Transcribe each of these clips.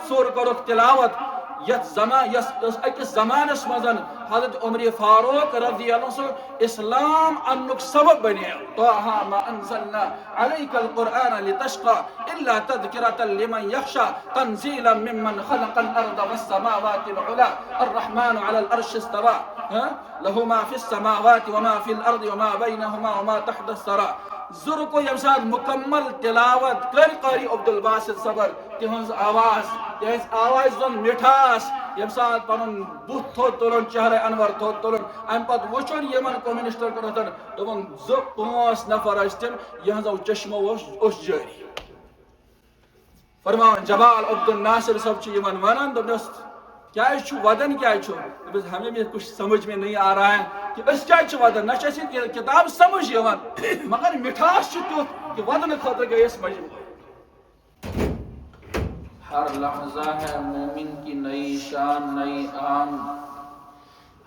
سور کرک تلاوت یس اکس زمانس مزن حضرت عمر فاروق رضی اللہ عنہ اسلام انک سبب بنے طه ما انزلنا عليك القرآن لتشقى الا تذكرة لمن يخشى تنزيلا ممن خلق الارض والسماوات العلى الرحمن على العرش استوى له ما في السماوات وما في الارض وما بينهما وما تحت الثرى زر کو یم سات مکمل تلاوت کر قاری عبدالباسط صبر تہذ آواز زن مٹھاس یم سات پن بت تھو تلن چہرہ انور تھو تلن ام پتہ وچن یمن کمنسٹر کرتن دپن زٕ پانٛژھ نفر ٲسۍ یہنزو چشمو اوس جاری فرمان جمال عبدالناصر صاحب چھ یمن ونان دپنس کیا چھو ودن کیا چھو ہمیں بھی کچھ سمجھ میں نہیں آ رہا ہے کہ اس کیا چھو ودن نہ چھ کتاب سمجھ یوان مگر مٹھاس چھ تیُتھ کہ ودن خاطر گئی اس مجموع ہر لحظہ ہے مومن کی نئی شان نئی آن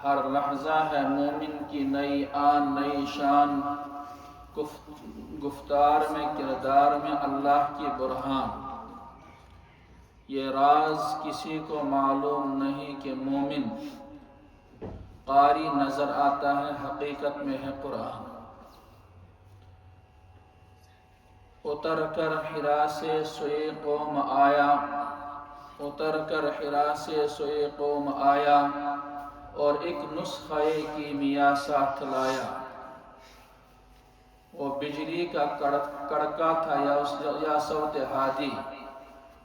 ہر لحظہ ہے مومن کی نئی آن نئی شان گفتار میں کردار میں اللہ کی برہان یہ راز کسی کو معلوم نہیں کہ مومن قاری نظر آتا ہے حقیقت میں ہے قرآن اتر کر حرا سے سوئے قوم آیا اتر کر حرا سے سوئے قوم آیا اور ایک نسخہ کیمیا ساتھ لایا وہ بجلی کا کڑکا تھا یا صوت ہادی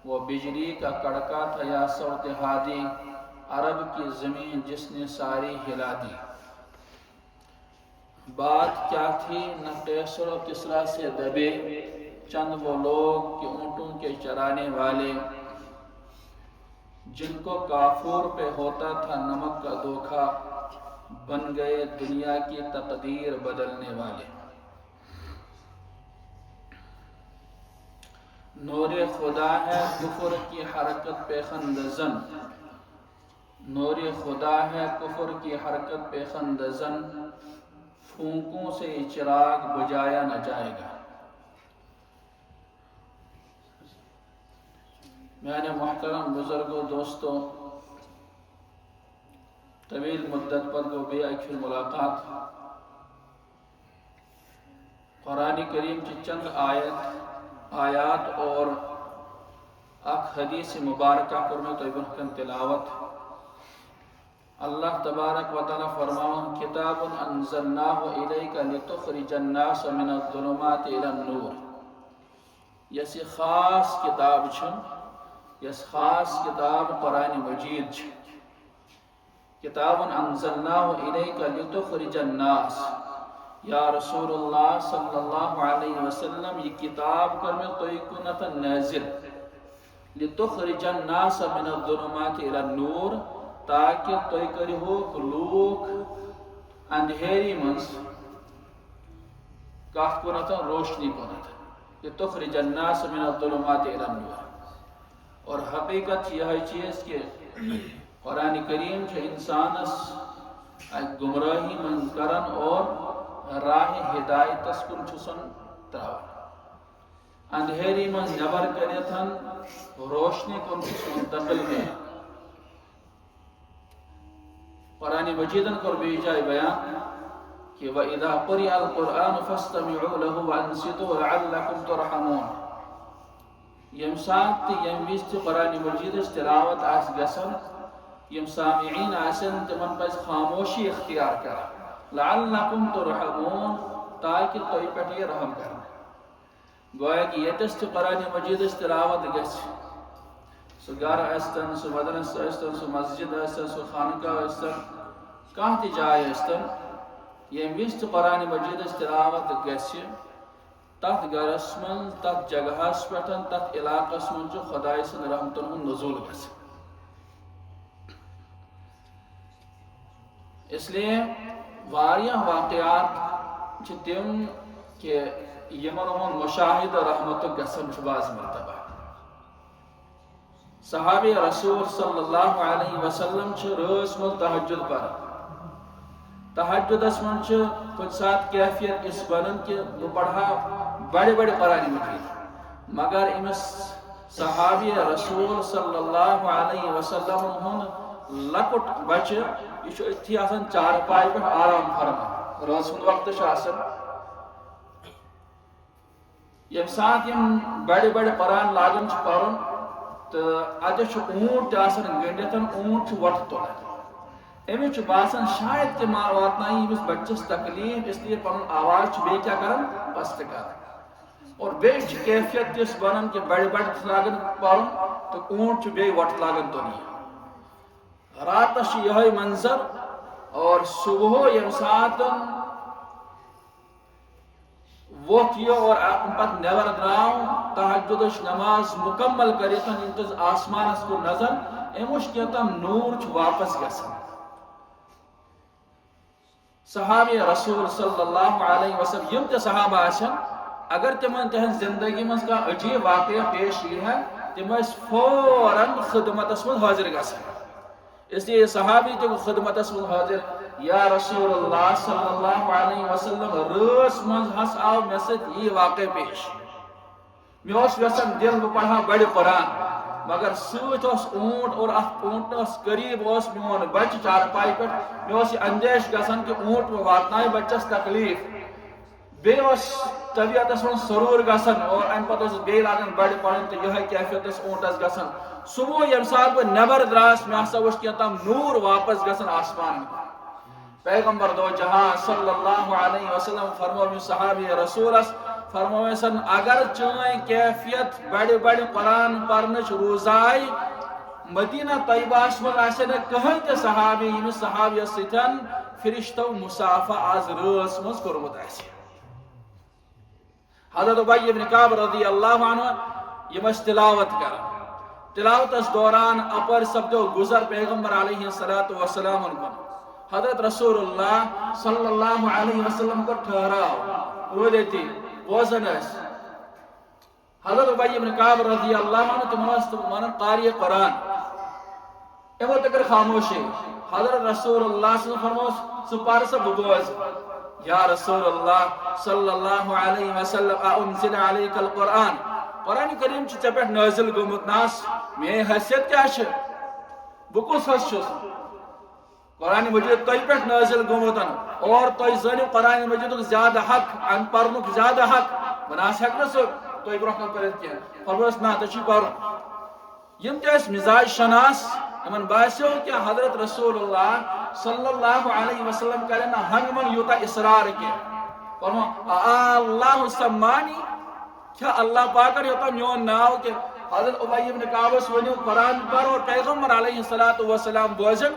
وہ بجلی کا کڑکا تھا یا صوت ہادی عرب کی زمین جس نے ساری ہلا دی بات کیا تھی نہ قیصر و کسریٰ سے دبے چند وہ لوگ کہ اونٹوں کے چرانے والے جن کو کافور پہ ہوتا تھا نمک کا دھوکا بن گئے دنیا کی تقدیر بدلنے والے نور خدا ہے کفر کی حرکت پہ خندزن نور خدا ہے کفر کی حرکت پہ خندزن پھونکوں سے یہ چراغ بجھایا نہ جائے گا میانے محترم بزرگوں دوستوں طویل مدت پر گو بے اکھل ملاقات قرآن کریم کی چند آیات اور اک حدیث مبارکہ کرنے تو ابن تلاوت اللہ تبارک و تعالی فرماؤں کتاب انزلناہ الیک لتخرج الناس من الظلمات الى النور یس خاص کتاب یس خاص کتاب قرآن مجید کتاب انزلناہ الیک لتخرج الناس یا رسول اللہ صلی اللہ علیہ وسلم یہ کتاب کرنے تو کنت نازل لتخرج الناس من الظلمات الى النور تاکہ تو کرو لوگ اندھیری منز کات کنت روشنی کنت لتخرج الناس من الظلمات الى النور اور حقیقت یہ چیز کہ قرآن کریم جو انسانس گمراہی من کرن اور راہ ہدایت کن چھسن تراؤ اندھیری من نبر کریتن روشنی کن چھسن منتقل میں قرآن مجیدن کر بیجائے بیان کہ وَإِذَا قُرِئَ الْقُرْآنُ فَاسْتَمِعُوا لَهُ وَأَنصِتُوا لَعَلَّكُمْ تُرْحَمُونَ یم سات یم ویست قرآن مجید تلاوت آس گسن یم سامعین آسن تمن پس خاموشی اختیار کرا لعلکم ترحمون تاکہ توی پٹی رحم کرنا گویا کہ یہ تست قرآن مجید تلاوت گس سو گھر استن سو مدرسہ استن سو مسجد استن سو خانقاہ استن کہاں تی جائے استن یہ ویست قرآن مجید تلاوت گس تات گرس من تات جگہس پٹن تات علاقس من جو خدای سن رحمتن ہن نزول گس اس لیے واریاں واقعات تم کہ یمن ہن مشاہد رحمت گسن باز مرتبہ صحابی رسول صلی اللہ علیہ وسلم رس من تہجد پر تہجد من کن سات کیفیت اس بنن کہ بہ پڑھا بڑے بڑے قرآن مجید مگر امس صحابی رسول صلی اللہ علیہ وسلم ہن لکٹ بچہ یہ اتھی آسان چار پائے پہ آرام فرما روز ہند وقت آسان یم سات یم بڑے بڑے قرآن لاگن پرن تو اتھ اونٹ آسان گنڈت اونٹ وٹ تلان امس باسان شاید کہ مار واتنائی امس بچس تکلیف اس لیے پن آواز بے کیا کرن پست کرن اور بیچ کیفیت تس بنان کہ بڑے بڑے لاگن پرن تو اونٹ بے وٹ لاگن تلان رات یہ منظر اور صبح یم سات ووت یہ اور پت نیبر درو تہجد نماز مکمل کرتن آسمانس کو نظر امس کیتم نور واپس گسان صحابی رسول صلی اللہ علیہ وسلم یم تے صحابہ آسن اگر تمن تہن زندگی من کا عجیب واقعہ پیش یہ ہے تم فوراً خدمتس من حاضر گسان اس لیے صحابی تے خدمتس من حاضر یا رسول اللہ صلی اللہ علیہ وسلم رس من ہس آو مے سۭتۍ یہ واقعہ پیش مے اوس یژھان دل بہ پڑھا بڑِ قرآن مگر سۭتۍ اوس اونٹ اور اتھ اونٹس قریب اوس میون بچہ چارپائی پہ مے اوس یہ اندیش گژھان کہ اونٹ واتنائے بچس تکلیف بیٚیہِ اوس طبیعتس من سرور گژھان اور امہ پتہٕ اوسُس بیٚیہِ لاگان بڑِ پرٕنۍ تہٕ یِہے کیفیت ٲس اونٹس گژھان صبح ییٚمہِ ساتہٕ بہٕ نیبر دراس مےٚ ہسا اوس کینٛہہ نور واپس گژھان آسمان پیغمبر دو جہاں صلی اللہ علیہ وسلم فرمو صحابی رسولس فرمو سن اگر چٲنۍ کیفیت بڑِ بڑِ قرآن پرنچ روزائی مدینہ طیبہس من آسہِ نہٕ کٕہٕنۍ تہِ صحابی ییٚمِس صحابیس سۭتۍ فرشتو مسافہ آز رٲژ منٛز کوٚرمُت آسہِ حضرت ابی بن کعب رضی اللہ عنہ یم تلاوت کران تلاوتس دوران اپر سپدو گزر پیغمبر علیہ السلام کن حضرت رسول اللہ صلی اللہ علیہ وسلم کو ٹھہراؤ رولیتی بوزن اس حضرت ابی بن کعب رضی اللہ عنہ تمہارا قاری قرآن امو تکر خاموشی حضرت رسول اللہ صلی اللہ علیہ وسلم سپارس بگوز یا رسول اللہ صلی اللہ علیہ وسلم انزل علیک القرآن قرآن کریم چھ ژے نازل گومت ناس میں حیثیت کیا چھ بکس حس چھس قرآن مجید تہ پہ نازل گومت اور تہ زانو قرآن مجید زیادہ حق ان پرنک زیادہ حق بناس ہیک نا سو تہ برہ کرت کی فرموس نا تہ چھ پرن یم تہ مزاج شناس یمن باسیو کہ حضرت رسول اللہ صلی اللہ علیہ وسلم کرے نا ہنگ من یوتا اصرار کی فرمو اللہ سمانی کیا اللہ پاکر یوتا میون ناو کہ حضرت ابی بن کعب ونیو قرآن پر اور پیغمبر علیہ السلام بوزن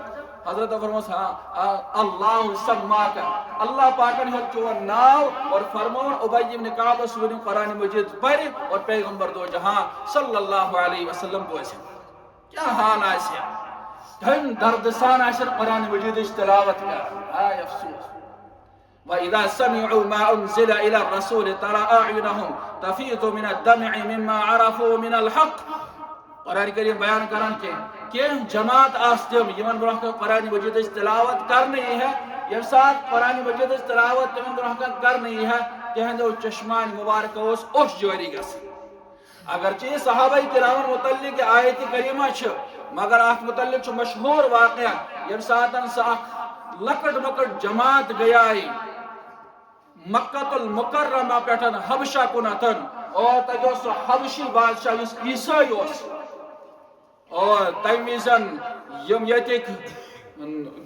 حضرت فرموس اللہ سماک اللہ پاکر یوتا چون ناو اور فرمون ابی بن کعب ونیو قرآن مجید پر اور پیغمبر دو جہاں صلی اللہ علیہ وسلم بوزن کیا حال آسیا دھن درد سان آسن قرآن مجید تلاوت کر آئے افسوس وَإِذَا سَمِعُوا مَا أُنزِلَ إِلَى الرَّسُولِ تَرَى أَعْيُنَهُمْ تَفِيضُ مِنَ الدَّمْعِ مِمَّا عَرَفُوا مِنَ الْحَقِّ قرآن کریم بیان کرن کہ جماعت آستم یمن برہ قرآن مجید تلاوت کرنی ہے یم ساتھ قرآن مجید تلاوت تمن برہ کرنی ہے تہندو چشمان مبارک اوش جاری گس اگرچہ صحابہ کرام متعلق آیت کریمہ چھ مگر ات متعلق مشہور واقعہ یم ساتن سا لکٹ مکٹ جماعت گیائی مکہ المکرمہ پیٹھن حبشہ کنتن اور تجو سو حبشی بادشاہ اس عیسائی اس اور تیمیزن یم یتک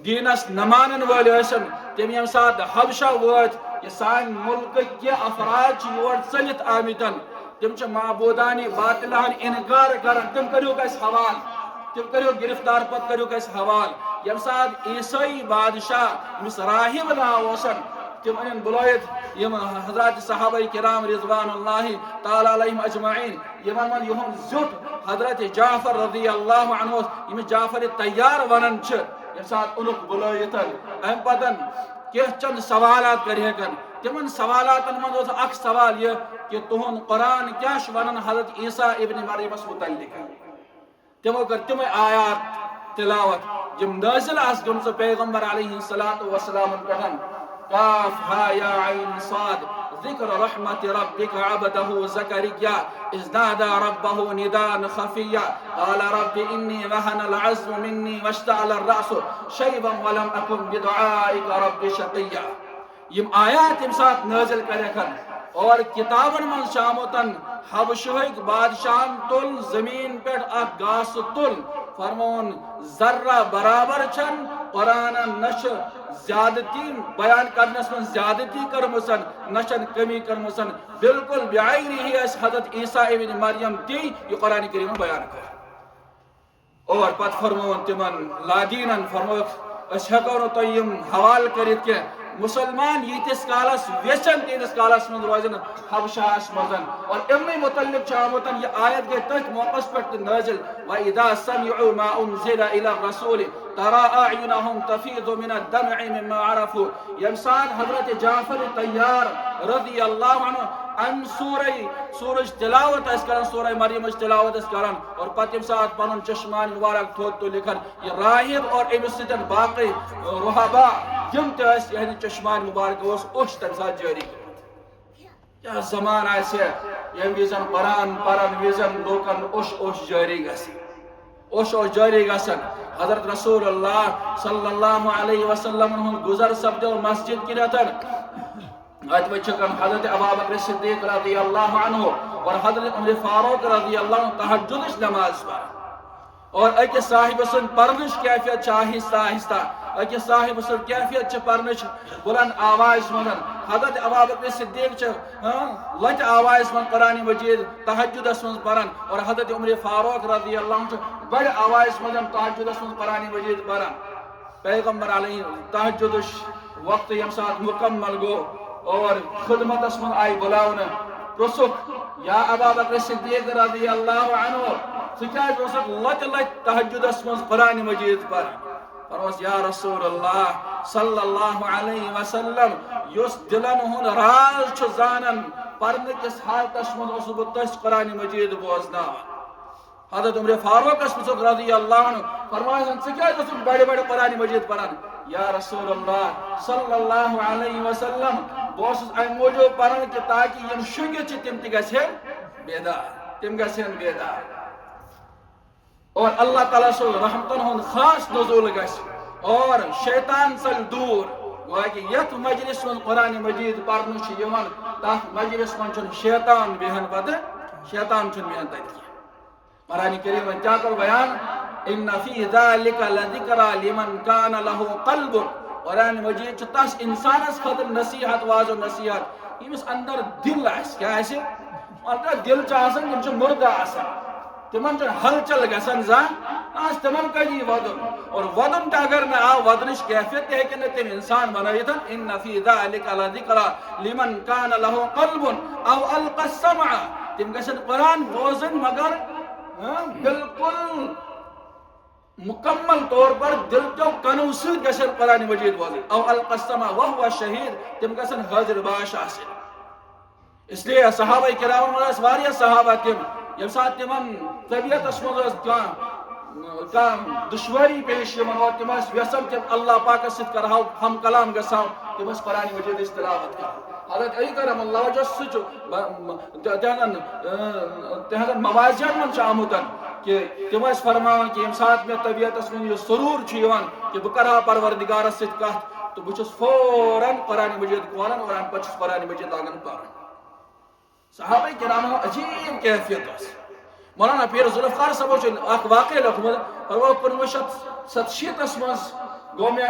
دینس نمانن والی اسن تم یم ساتھ حبشہ وات یہ سان ملک کے افراد چھ یور ژلت آمتن تم چھ معبودانی باطلہن انکار کرن تم کریو کس حوال تم کریو گرفتار پت کریو کس حوال یم ساتھ عیسائی بادشاہ مس راہب ناوسن تم ان بلویت یم حضرات صحابہ کرام رضوان اللہ تعالی علیہم اجمعین یمن من یہم زیوٹ حضرت جعفر رضی اللہ عنہ یم جعفر تیار ونن چھ یم ساتھ انک بلویتن ام پتن کیس چند سوالات کرہکن تمن سوالاتن من اخ سوال یہ کہ تہن قرآن کیا ونن حضرت عیسیٰ ابن مریم متعلق تمو کر تم آیات تلاوت یم نازل آس گمس پیغمبر علیہ السلام پٹھن کاف ہا یا عین صاد ذکر رحمت ربک عبدہ زکریا اذ نادى ربه نداء خفیا قال رب انی وهن العظم منی واشتعل الرأس شیبا ولم اکن بدعائک رب شقیا. یم آیات یم سات نازل کرکن اور کتابن من شامتن حبشہک بادشاہن تل زمین پیٹھ اک گاس تل فرمون ذرہ برابر چھن قرآن نش زیادتی بیان کرنس من زیادتی کرمسن نشن کمی کرمسن بالکل بعینی ہی اس حضرت عیسیٰ ابن مریم تی یہ قرآن کریم بیان کر. اور پت فرمون تمن لادینن فرمون اس ہکو تیم حوال کرت کہ مسلمان یتس کالس ویچن تیس کالس من روزن حبشاہس مزن. اور امی متعلق چاہمتن یہ آیت گئی تک موقع پر نازل وَإِذَا سَمِعُوا مَا أُنزِلَ إِلَى الرَّسُولِ تَرَى أَعْيُنَهُمْ تَفِيضُ مِنَ الدَّمْعِ مِمَّا عَرَفُوا. یمسان حضرت جعفر طیار رضی اللہ عنہ ان سورج تلاوت اس کرن سورہ مریم تلاوت اس کرن اور پتہ ساتھ پنن چشمان مبارک تھوت تو لکھن یہ راہب اور امس سۭتۍ باقی رہبا یم تہ اس یعنی چشمان مبارک اوش تم ساتھ جاری کیا زمان آسہ یم وزن قرآن پرن وزن لوکن اوش جاری گژھِ اوش جاری گژھن. حضرت رسول اللہ صلی اللہ علیہ وسلم گزر سپدو مسجد کنتن ات وچکن حضرت ابوبکر صدیق رضی اللہ عنہ اور حضرت عمر فاروق رضی اللہ عنہ تہجدش نماز پڑھ اور اکہ صاحب سن پرنش کیفیت آہستہ آہستہ اکہ صاحب سن کیفیت پرنش بلند آواز منن. حضرت ابوبکر صدیق لٹ آواز من قرآن مجید تہجدس من پرن اور حضرت عمر فاروق رضی اللہ عنہ بڑ آواز من تہجدس من قرآن مجید پرن. پیغمبر علیہ تہجدش وقت یم سات مکمل گو اور خدمت من آئی بلاؤن پرسک یا ابوبکر صدیق رضی اللہ عنہ سکاج پرسک لٹ تہجد من قرآن مجید پر فرمس یا رسول اللہ صلی اللہ علیہ وسلم یس دلن ہن راز چھ زانن پرن کس حالتس من اس بتس قرآن مجید بوزنا. حضرت عمر فاروق رضی اللہ عنہ فرمائے سکاج پرسک بڑے بڑے قرآن مجید پرن یا رسول اللہ صلی اللہ علیہ وسلم بہت ام موجود پرن کہ تاکہ یم شنگت تم تہ گژھن بیدار تم گژھن بیدار اور اللہ تعالیٰ سو رحمتن ہن خاص نزول گژھِ اور شیطان ژل دور. گویا کہ یت مجلس من قرآن مجید پرن چھ یوان تات مجلس من چھن شیطان بہن پتہ شیطان چھن بہن تتہ. قرآن کریم میں کیا کر بیان ان فی ذلک لذکری لمن کان له قلب. قرآن مجید چھ تس انسانس خاطر نصیحت واض و نصیحت یمس اندر دل آس کیا آسہ اور دل چھ یم چھ مردہ آسان تمن چھ ہلچل گژھان زان تمن کدی ودن اور ودن تہ اگر نہ آو ودنش کیفیت تہ ہیکہ نہ تم انسان بنائیت. ان فی ذلک لذکری لمن کان له قلب او القى السمع تم گژھن قرآن بوزن مگر بالکل مکمل طور پر دل کو کنو سۭتۍ گژھن قرآن مجید بوزن او القى السمع وهو شہید تم گژھن حاضر باش آسن. اس لیے صحابہ کرام منٛز واریاہ صحابہ تم یم سات تمن طبیعتس منٛز کانٛہہ دشواری پیش یمن اور تم یژھان تم اللہ پاکس سۭتۍ کرہو ہم کلام گژھو تم قرآن مجید تلاوت کران. حضرت علی کرم اللہ وجہ سہ تہذن موازین من آمتن کہ تم فرمان کہ یم سات میں طبیعتس من یہ سرور کہ بہ کرہا پروردگارس سۭتۍ کتھ تو بہٕ فوراً قرآن مجید کھولان اور ام پتہٕ قرآن مجید لاگان پرن. صحابہ کرام عجیب کیفیت اس. مولانا پیر ذوالفقار صاحب اخ واقعہ لکھمت اور 1967 مز گو میں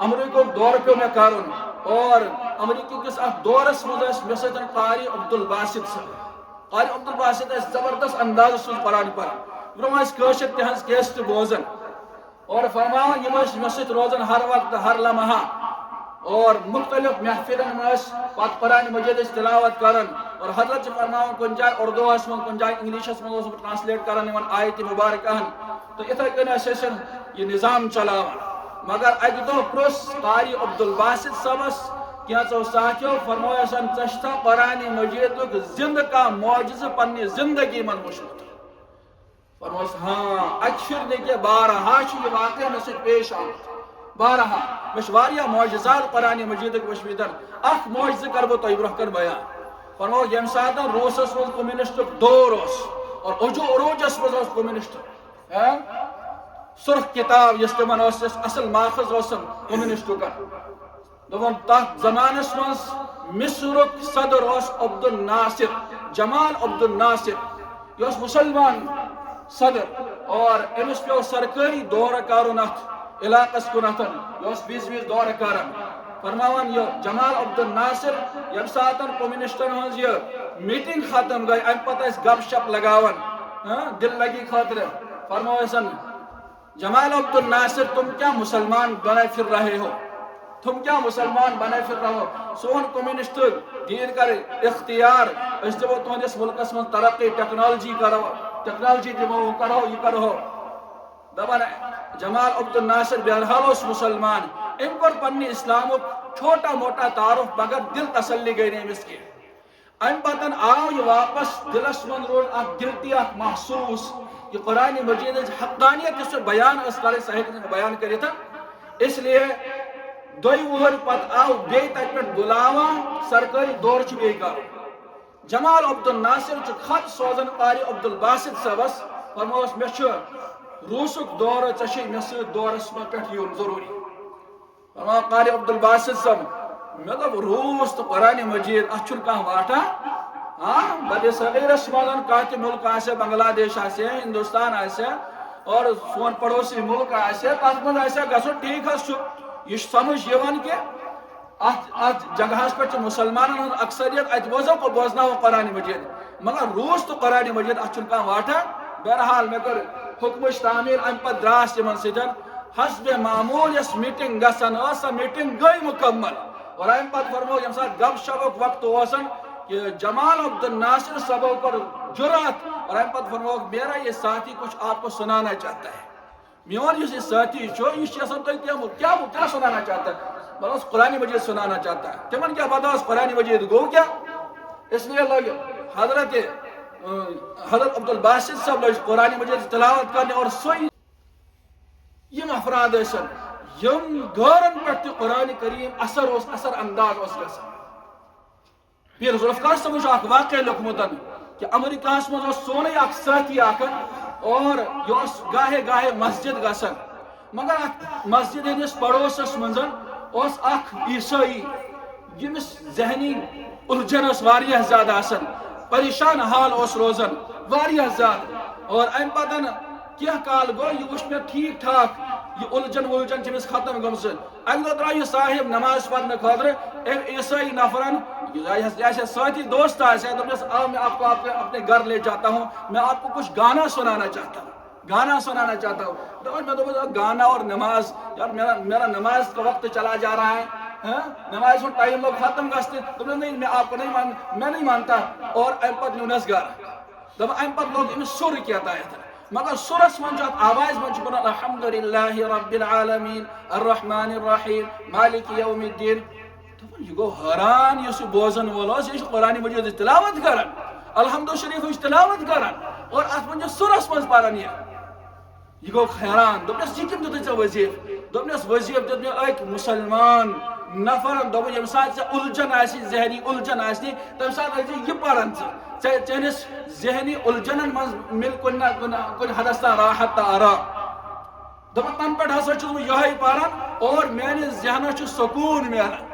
امریکہ دور پیو میں کرن اور امریکہ کس اخ دورس مز مے سۭتۍ قاری عبدالباسط صاحب. قاری عبدالباسط زبردست انداز سن قرآن پران برو کاشر تہذ کیسٹ بوزن اور فرمان یم مے سۭتۍ روزان ہر وقت ہر لمحہ اور مختلف محفلن پت قرآن مجید تلاوت کرن اور حضرت فرمان کن جائے اردو من کن جائے انگلشس من ٹرانسلیٹ کرن آیت مبارکہ تو اتھے کن یہ نظام چلاوان. مگر اکہ دہ پرس قاری عبدالباسط صاحبس کینچو ساتھیو فرمایا سن ٹھا قرآن مجید زندہ کا معجزہ پنہ زندگی من وچھمت. فرماس ہاں اکثر نہیں کہ بارہا یہ واقعہ مے سۭتۍ پیش آمت بارہا مشواریہ معجزات قرآن مجید وشمیدن اخ معجزہ کر بہ تہ برہ کن بیان فرمو یم سات روسس مز کمیونسٹ دور اور عروجس مز کمیونسٹ سرخ کتاب یس تمن اصل ماخذ کمیونسٹ کا دپن تک زمانس مز مصرک صدر عبد الناصر جمال عبد الناصر یہ مسلمان صدر اور امس پیو سرکاری دورہ کرن ات علاقس کنتن یہ بیس دورہ کران فرماوان یہ جمال عبد الناصر یم ساتن کمیونسٹن ہز یہ میٹنگ ختم گئی ام پتہ گپ شپ لگاون دل لگی خاطر فرماوسن جمال عبد الناصر تم کیا مسلمان بنے پھر رہے ہو تم کیا مسلمان بنے پھر رہے ہو سون کمیونسٹ دین کر اختیار اس دبو تہندس ملکس من ترقی ٹیکنالوجی کرو ٹیکنالوجی دمو کرو یہ کرو دپان جمال عبد الناصر بہرحال اس مسلمان ام کور پنہ اسلام چھوٹا موٹا تعارف مگر دل تسلی گئی امس کی ام پتن آو یہ واپس دلس من روز اخ گلتی اخ محسوس کہ قرآن مجید حقانیت اس بیان اس کرے صحیح بیان کری تھا اس لیے دوئی وہر پت آو بے تک پہ بلاوا سرکاری دور چھ بے کر جمال عبد الناصر چھ خط سوزن قاری عبد الباسط صاحبس فرموس مے چھ روسک دور چھ مے سۭتۍ دورس من پہ یون ضروری فرما قاری عبد الباسط صاحب مے دپ روس تو قرآن مجید اتھ چھن کانٛہہ واٹا بڑے صغیرس مزن کانٛہہ ملک آسے بنگلہ دیش آسے ہندوستان آسے اور سون پڑوسی ملک آسے تس من آسے گژھُن ٹھیک حظ چھُ یہ سمجھ یوان کہ ات جگہس پہ مسلمانن ہند اکثریت ات بوزناو قرآن مجید مگر روس تو قرآن مجید ات چھن کانٛہہ واٹا بہرحال مے کر حکمش تعمیر ام پتہ دراس تمن سۭتۍ حسب معمول یس میٹنگ گژھان سا میٹنگ گئی مکمل اور ام پتہ فرمو یم سات گپ شپک وقت اوسن کہ جمال عبد الناصر صاحب پر جرات اور ام پتہ فرمو میرا یہ ساتھی کچھ آپ کو سنانا چاہتا ہے میون یہ ساتھی چھو یہ کیا سنانا چاہتا ہے بس قرآن مجید سنانا چاہتا ہے تمن کیا پتا قرآن مجید گو کیا اس لیے لوگ حضرت عبد الباسط صاحب لوگ قرآن مجید تلاوت کرنے اور سوئی یم افراد ایسن یم گورن پہ قرآن کریم اثر انداز گژھان پیر ذوالفقار صاحب اخ واقع لوکمتن کہ امریکہ مز سونے اخ ساتھی اور یہ گاہے گاہے مسجد گژھان مگر مسجد ہندس پڑوسس مز اخ عیسائی یمس ذہنی الجھن واریاہ زیادہ آسان پریشان حال روزان واریاہ زیادہ اور ام پتن کیا کال گو یہ وچ میں ٹھیک ٹھاک یہ الجھن چمس ختم گمس اک دہ درا یہ صاحب نماز پڑھنے خاطر عیسائی نفرن جیسے ساتھی دوست آسے دس میں آپ کو اپنے گھر لے جاتا ہوں میں آپ کو کچھ گانا سنانا چاہتا ہوں میں گانا اور نماز یار میرا نماز کا وقت چلا جا رہا ہے نماز کو ٹائم لوگ ختم کرتے نہیں میں آپ کو میں نہیں مانتا اور ام پتہ نیونس گھر ام پتہ لوگ سر کیا تھا مگر سورس من آواز من بنان الحمدللہ رب العالمین الرحمن الرحیم مالک یوم الدین یہ گو حیران اس بوزن وول یہ قرآن مجید تلاوت کران الحمد شریف تلاوت کران اور ات من سورس من پران یہ گو حیران دس یہ کم دے وظیف دس وظیف دے اک مسلمان نفر دپ یم سات الجھن آسی ذہنی الجھن آسی تم سات یہ پران چانس ذہنی الجھنن من مل کن حدس تا راحت تا آرام دپ تن پہ ہسا چھس بہ یہ پران اور میانس ذہنس سکون ملان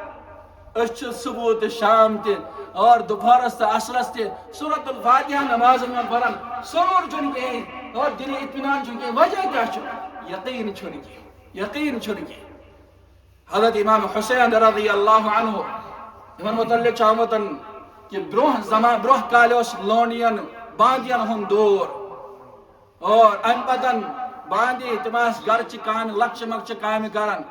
اس صبح تو شام تہ اور دوپہرس تو اصلس تہ سورۃ الفاتحہ نماز من پران سرور چھن کہیں اور دلی اطمینان چھن کہیں وجہ کیا یقین چھن کہیں حضرت امام حسین رضی اللہ عنہ ان متعلق آمتن کہ برہ کال لونڈین باندین ہند دور اور ام پتن باندی تم گرچہ کام لکچہ مکچہ کام کران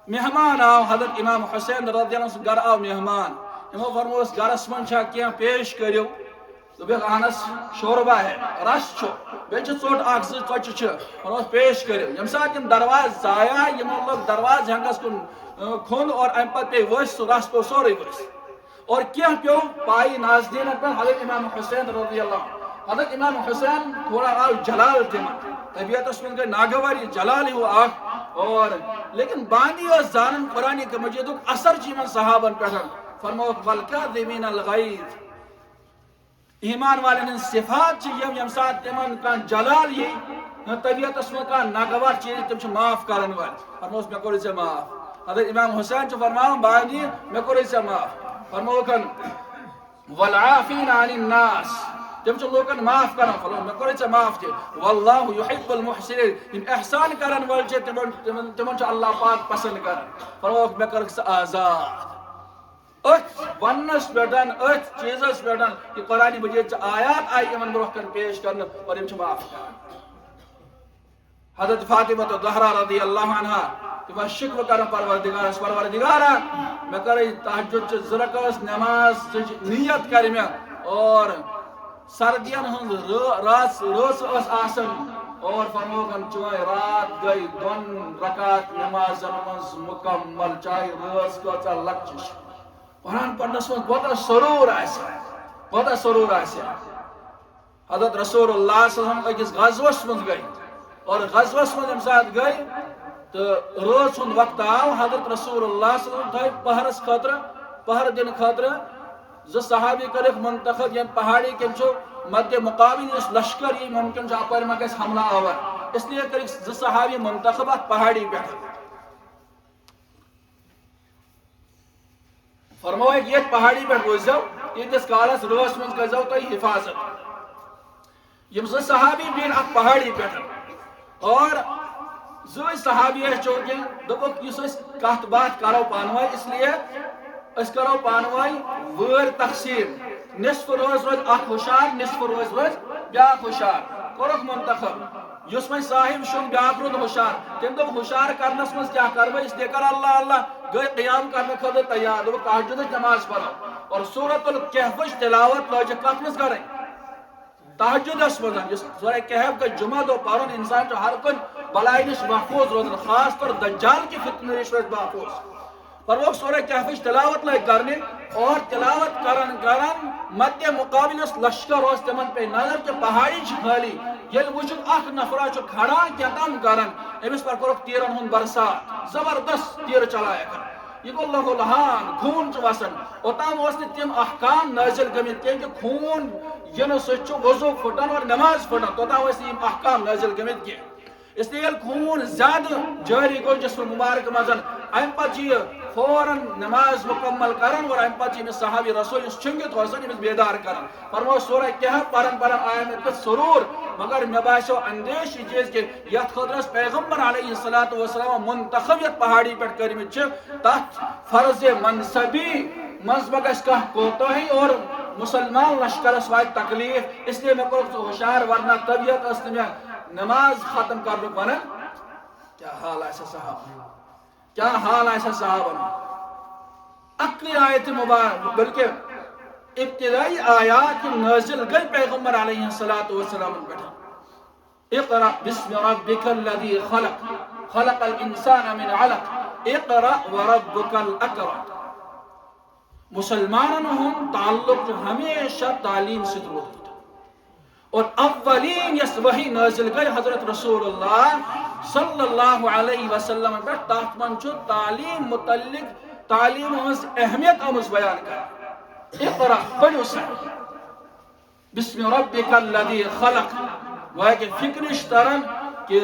مہمان آو حضرت امام حسین رضی اللہ عنہ گھر آو مہمان ہمو فرموس گرس من چھا کیا پیش کریو دوپک اہنس شوربہ ہے رس چھو بیچ ژوٹ اخ زٕ ژۄچہِ چھِ فرموس پیش کریو یم سات یم درواز زایا یمو لوگ درواز ہنگس کن کھوند اور ام پتہ پے ؤسۍ سُہ رس پیو سورُے ؤسۍ اور کیا پیو پائی ناظرین پہ حضرت امام حسین رضی اللہ عنہ حضرت امام حسین تھوڑا آو جلال تمن طبیعت من گئی ناگواری جلال ہو اور لیکن بانی زانن قرآن مجید اثر چیمن صحابن پہ فرمو والکاظمین الغیظ ایمان والن صفات یم سات تمن کان جلال یہ طبیعت اسم کا ناگوار چیز تم معاف کرن وال فرموس میں کوئی سے معاف حضرت امام حسین چ فرماؤ بانی میں کوئی سے معاف فرمو کن والعافین عن الناس تم چھ لوکن معاف کرن فرمو میں کوئی سے معاف تھی واللہ یحب المحسنین ان احسان کرن وال چھ تمن چھ اللہ پاک پسند کر فرمو میں کر آزاد ات ونس پیٹن ات چیزس پیٹن کہ قرآن مجید آیات آئی امن برہ کن پیش کرن اور ام معاف حضرت فاطمہ الزہرا رضی اللہ عنہا کہ شکر کرن پروردگارا میں کرے تہجد زرکس نماز نیت کر میں اور سردین ہند روز اس آسن اور فرموگن چوئے رات گئی دون رکعت نماز مکمل چاہے روز کو لکچش قرآن پڑھنس من بہت سرور آسے حضرت رسول اللہ صلی اللہ علیہ وسلم اکس غزوس من گئی اور غزوس من ام ساتھ گئی تو روز سن وقت آو حضرت رسول اللہ صلی اللہ علیہ وسلم پہرس خطر پہر دن خطر ز صحابی کرک منتخب یم پہاڑی کم چھو مد مقابل اس لشکر یہ ممکن چھو اپر مکس حملہ آور اس لیے کرک ز صحابی منتخبات پہاڑی بیٹھ فرمو ایک یہ پہاڑی پر روزو یہ کس کالس روز من گزو تو حفاظت یم ز صحابی بین اک پہاڑی پر اور زوی صحابی ہے چونکہ دبک یس اس کہت بات کرو پانوائی اس لیے اس کرو پانوائی ور تقسیم نصف روز روز اک ہوشار نصف روز روز بیاک ہوشار کرک منتخب یس میں صاحب شن بیاک رود ہوشار تم دب ہوشار کرنس من کیا کرو اس لیے کر اللہ اللہ گئے قیام کرنے خود تیار دب تہجد نماز پڑھو اور سورۃ الکہف تلاوت لوجہ کت مز کریں تہجد اس مزن سورہ کہف کا جمعہ دو پارن انسان جو ہر کن بلائی نش محفوظ روزن خاص طور دجال کی فتنہ نش روز محفوظ پر وہ سورہ کہف تلاوت لائے کرنے اور تلاوت کرن مد مقابل اس لشکر روز تمن پہ نظر کے پہاڑی چھ خالی یل وچھت اخ نفرہ چھ کھڑا کیا تم کرن امس پر کرک تیرن ہن برسات زبردست تیر چلایا کر یہ کو اللہ لہان خون چھ وسن اوتام وسن تم احکام نازل گمت کہ خون ین سچ وضو پھٹن اور نماز پھٹن توتام وسن احکام نازل گمت کہ اس لیے خون زیادہ جاری گو جسم مبارک مزن ام پچی فوراً نماز مکمل کرن اور ام پچی میں صحابی رسول اس چنگت ہوسن امس بیدار کرن فرمو سورہ کہف پرن آیا میں کت سرور مگر میں باسو اندیش یہ چیز کہ یت خطرس پیغمبر علیہ الصلوۃ والسلام منتخبیت پہاڑی پر کرمی چھ تحت فرض منصبی مذبگس کا کوتاہی اور مسلمان لشکرس وائد تکلیف اس لیے میں کو ہوشیار ورنہ طبیعت است میں نماز ختم کر بنا کیا حال ایسا صحابہ کیا حال ایسا صحابہ اقلی آیت مبارک بلکہ ابتدائی آیات نازل گئی پیغمبر علیہ السلام پر اقرأ بسم ربک الذی خلق خلق الانسان من علق اقرأ وربک الاکرم مسلمانوں ہم تعلق جو ہمیشہ تعلیم سے ضرورت ہوتا اور اولین یس وحی نازل گئی حضرت رسول اللہ صلی اللہ علیہ وسلم پر تحت من چھو تعلیم متعلق تعلیم ہز اہمیت آمز بیان کر اقرأ پڑھو سا بسم ربک الذی خلق وہ ہے کہ فکرش ترن کہ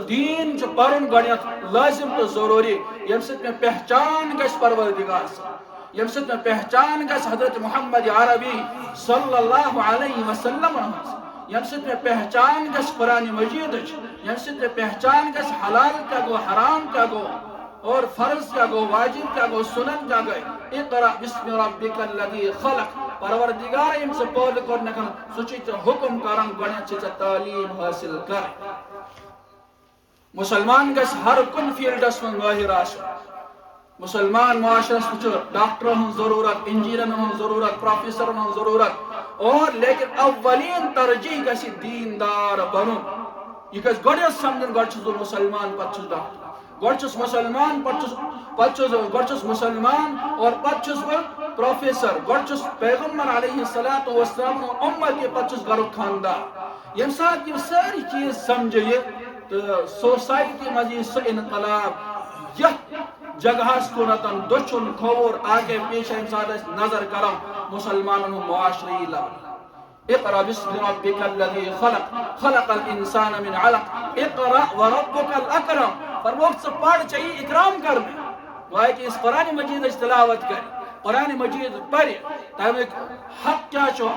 دین جو پرن گنیت لازم تو ضروری یم سے میں پہچان گس پروردگار سے یم سے میں پہچان گس حضرت محمد عربی صلی اللہ علیہ وسلم یم سے میں پہچان گس قرآن مجید یم سے میں پہچان گس حلال کیا گو حرام کیا گو اور فرض کیا گو واجب کیا گو سنن کیا گئے اقرأ بسم ربک الذی خلق پروردگار یم سے پول کرنے کن سچیت حکم کرن گنیت سے تعلیم حاصل کر مسلمان گس ہر کن فیلڈس من ماہر آسو مسلمان معاشرس وچ ڈاکٹرن ہن ضرورت انجینئرن ہن ضرورت پروفیسرن ہن ضرورت اور لیکن اولین ترجیح گسی دیندار بنن یہ گس گۄڈٕ سمجھن گۄڈٕ چھُس بہٕ مسلمان پتہٕ چھُس ڈاکٹر گۄڈٕ چھُس مسلمان گۄڈٕ چھُس مسلمان اور پتہٕ چھُس بہٕ پروفیسر گۄڈٕ چھُس پیغمبر علیہ الصلوۃ والسلام امت پتہٕ چھُس گرُک خاندار ییٚمہِ ساتہٕ یِم سٲری چیٖز سمجھِ تو سوسائٹی مجھے سو انقلاب یہ جگہ کن دچن کھور آگے پیچھے سات نظر کرم مسلمان معاشرے لب اقرأ باسم ربك الذي خلق خلق الانسان من علق اقرأ وربك الاكرم فرموک سے پڑھ چاہیے اکرام کرنا گویا کہ اس قرآن مجید تلاوت کر قرآن مجید پڑھ تمیک حق کیا چھو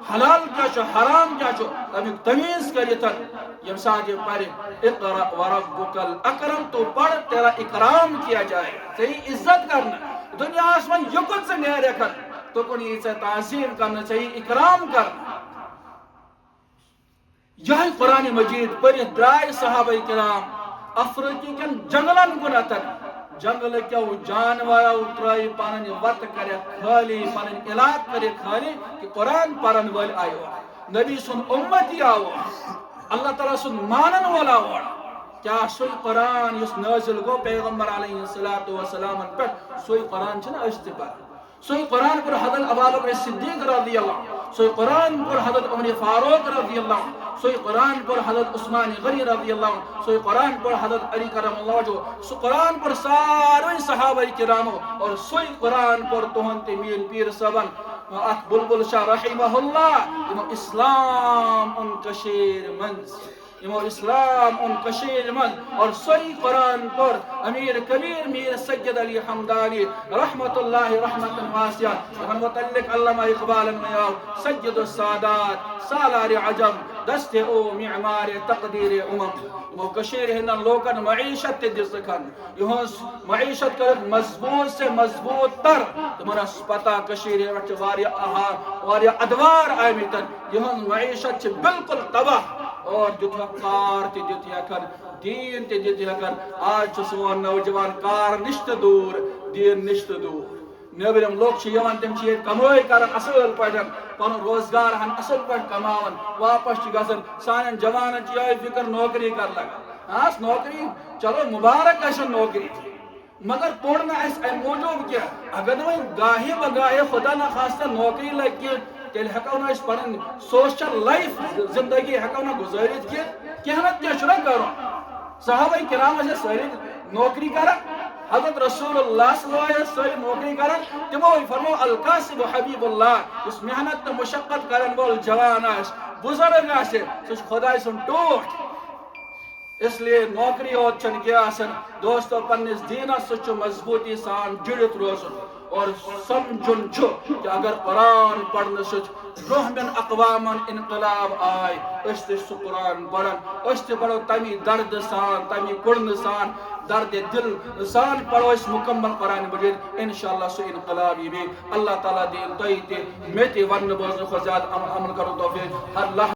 حلال کیا چھو حرام کیا چھو تمیک تمیز کریتن یم ساتھ یہ پڑھ اقرأ وربك الاکرم تو پڑھ تیرا اکرام کیا جائے صحیح عزت کرنا دنیا آسمان یکن سے نیرے کر تو کنی سے تعظیم کرنا چاہیے اکرام کرنا یہ قرآن مجید پڑھ درائے صحابہ کرام افریقی کن جنگلن کن اتن جنگل کیا جانوایا اترائی پانن وط کرے خالی پانن علاق کرے خالی کہ قرآن پرن وال آئیو نبی سن امتی آو اللہ تعالیٰ سن مانن والا وڑ کیا سوئی قرآن یس نازل گو پیغمبر علیہ السلام پر سوئی قرآن چھنا اشتبار سوئی قرآن پر حضرت ابو بکر صدیق رضی اللہ سوئی قرآن پر حضرت عمر فاروق رضی اللہ سوئی قرآن پر حضرت عثمان غنی رضی اللہ سوئی قرآن پر حضرت علی کرم اللہ جو سو قرآن پر سارے صحابہ کرامو اور سوئی قرآن پر تہنت میل پیر سبن اخ بلبل شاہ رحمہ اللہ امام اسلام ان کشیر منز امام اسلام ان کشیر من اور سوئی قرآن پر امیر کبیر میر سید علی حمدانی رحمت اللہ رحمت واسعہ من متعلق علامہ اقبال المیاو سید السادات سالار عجم دست او معمار تقدیر امم کشیر ہندن لوکن معیشت دزکن یہ معیشت کر مضبوط سے مضبوط تر تمہارا پتہ کشیر واریا ادوار آئیتن یہ معیشت بالکل تباہ اور دیتھا کار تی دیتھا کر دین تی دیتھا کر آج سون نوجوان کار نشت دور دین نشت دور نیبرم لوگ چھ یوان تم چھ کمائی کرن اصل پٹن پن روزگار ہن اصل پٹ کماون واپس چھ گژھن سانن جوانن چھ یہ فکر نوکری کر لگا ہاں نوکری چلو مبارک ہے نوکری مگر پڑھنا اس موجود کیا اگر وہ گاہی بگاہی خدا نخواستہ نوکری لگ تیل ہکو نا اس پنن سوشل لائف زندگی ہکو نا گزارت کی ہمت کیا شروع کرو صحابہ کرام سے ساری نوکری کرن حضرت رسول اللہ صلی اللہ علیہ وسلم ساری نوکری کرن تمو فرمو القاسب حبیب اللہ اس محنت مشقت کرن بول جوان آس بزرگ آسے سوچ خدا سن ٹوٹ اس لیے نوکری اور چن کیا آسن دوستو پنس دینہ سچو مضبوطی سان جڑت روزن اور سمجھن چھو کہ اگر قرآن پڑھنے سچ برہمن اقوامن انقلاب آئے اشتے سو قرآن پڑھن اشتے پڑھو تمی درد سان تمی کڑن سان درد دل سان پڑھو اس مکمل قرآن مجید انشاءاللہ سو انقلابی بھی اللہ تعالیٰ دین تویتے میتی ون بوزن خزیاد عمل کرو توفیق اللہ